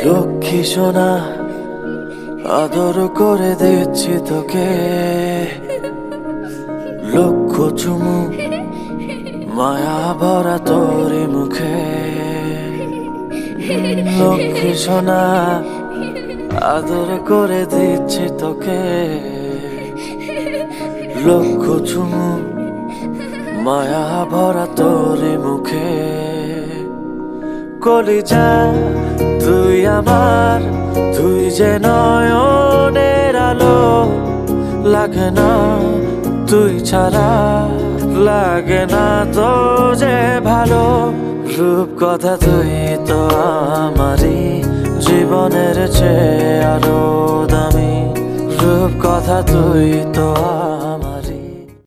লক্ষ্মী সোনা, আদর করে দিচ্ছি তোকে, লক্ষ চুমু মায়া ভরা তোরি মুখে। লক্ষ্মী সোনা, আদর করে দিচ্ছি তোকে, লক্ষ চুমু মায়া ভরা তোরি মুখে। কলিজা তুই আমার, তুই যে নয়নের আলো, লাগে না তুই ছাড়া, লাগে না তো যে ভালো। রূপ কথা তুই তো আমারই জীবনের চেয়ে আরো দামি, রূপ কথা তুই তো